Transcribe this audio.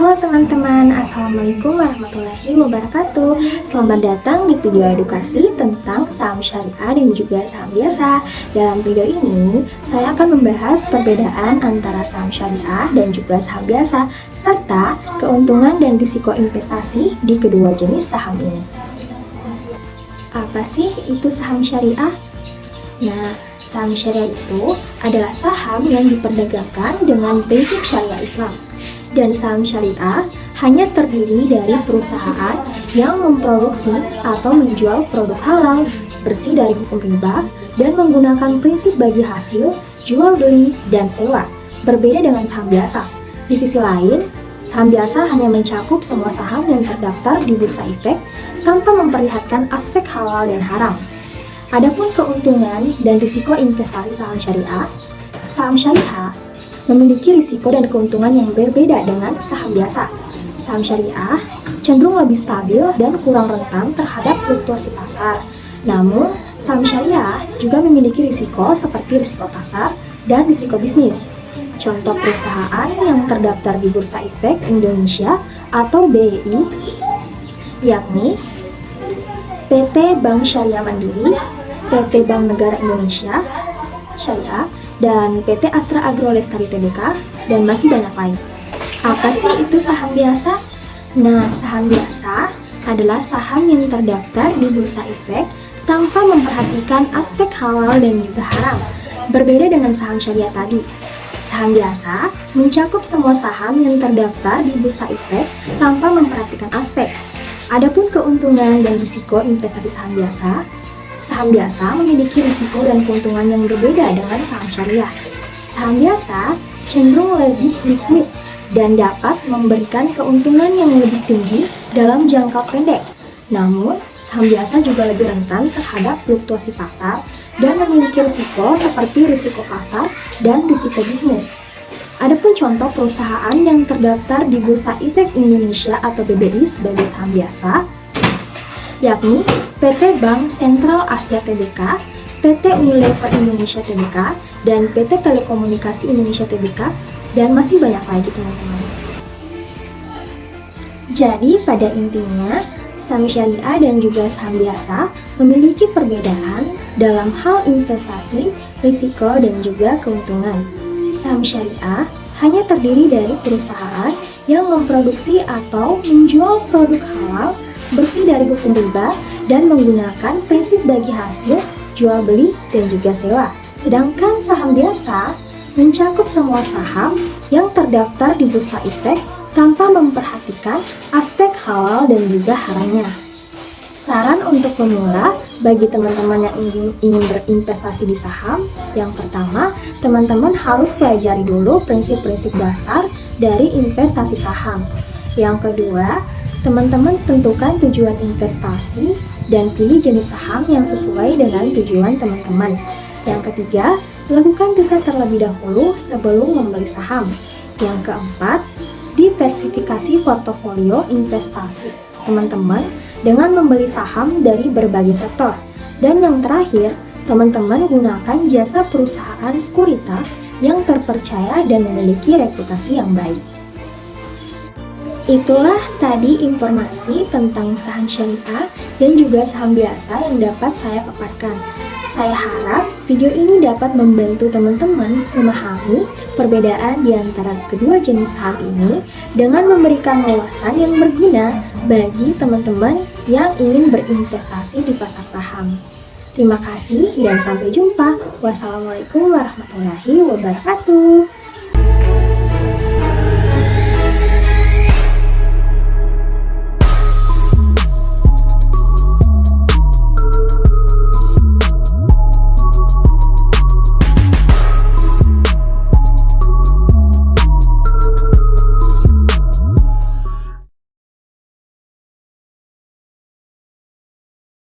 Halo teman-teman, Assalamualaikum warahmatullahi wabarakatuh. Selamat datang di video edukasi tentang saham syariah dan juga saham biasa. Dalam video ini, saya akan membahas perbedaan antara saham syariah dan juga saham biasa, serta keuntungan dan risiko investasi di kedua jenis saham ini. Apa sih itu saham syariah? Nah, saham syariah itu adalah saham yang diperdagangkan dengan prinsip syariah Islam. Dan saham syariah hanya terdiri dari perusahaan yang memproduksi atau menjual produk halal, bersih dari hukum riba, dan menggunakan prinsip bagi hasil, jual beli, dan sewa. Berbeda dengan saham biasa. Di sisi lain, saham biasa hanya mencakup semua saham yang terdaftar di Bursa Efek tanpa memperlihatkan aspek halal dan haram. Adapun keuntungan dan risiko investasi saham syariah memiliki risiko dan keuntungan yang berbeda dengan saham biasa. Saham syariah cenderung lebih stabil dan kurang rentan terhadap fluktuasi pasar. Namun, saham syariah juga memiliki risiko seperti risiko pasar dan risiko bisnis. Contoh perusahaan yang terdaftar di Bursa Efek Indonesia atau BEI yakni PT Bank Syariah Mandiri, PT Bank Negara Indonesia Syariah, dan PT Astra Agro Lestari Tbk, dan masih banyak lain. Apa sih itu saham biasa? Nah, saham biasa adalah saham yang terdaftar di Bursa Efek tanpa memperhatikan aspek halal dan juga haram. Berbeda dengan saham syariah tadi. Saham biasa mencakup semua saham yang terdaftar di Bursa Efek tanpa memperhatikan aspek. Adapun keuntungan dan risiko investasi saham biasa memiliki risiko dan keuntungan yang berbeda dengan saham syariah. Saham biasa cenderung lebih liquid dan dapat memberikan keuntungan yang lebih tinggi dalam jangka pendek. Namun, saham biasa juga lebih rentan terhadap fluktuasi pasar dan memiliki risiko seperti risiko pasar dan risiko bisnis. Adapun contoh perusahaan yang terdaftar di Bursa Efek Indonesia atau BBI sebagai saham biasa yakni PT Bank Sentral Asia Tbk, PT Unilever Indonesia Tbk, dan PT Telekomunikasi Indonesia Tbk, dan masih banyak lagi teman-teman. Jadi pada intinya, saham syariah dan juga saham biasa memiliki perbedaan dalam hal investasi, risiko, dan juga keuntungan. Saham syariah hanya terdiri dari perusahaan yang memproduksi atau menjual produk halal, bersih dari hukum riba, dan menggunakan prinsip bagi hasil, jual beli, dan juga sewa. Sedangkan saham biasa mencakup semua saham yang terdaftar di Bursa Efek tanpa memperhatikan aspek halal dan juga haramnya. Saran untuk pemula bagi teman-teman yang ingin berinvestasi di saham, yang pertama, teman-teman harus pelajari dulu prinsip-prinsip dasar dari investasi saham. Yang kedua, teman-teman tentukan tujuan investasi dan pilih jenis saham yang sesuai dengan tujuan teman-teman. Yang ketiga, lakukan riset terlebih dahulu sebelum membeli saham. Yang keempat, diversifikasi portofolio investasi teman-teman dengan membeli saham dari berbagai sektor. Dan yang terakhir, teman-teman gunakan jasa perusahaan sekuritas yang terpercaya dan memiliki reputasi yang baik. Itulah tadi informasi tentang saham syariah dan juga saham biasa yang dapat saya paparkan. Saya harap video ini dapat membantu teman-teman memahami perbedaan di antara kedua jenis saham ini dengan memberikan wawasan yang berguna bagi teman-teman yang ingin berinvestasi di pasar saham. Terima kasih dan sampai jumpa. Wassalamualaikum warahmatullahi wabarakatuh.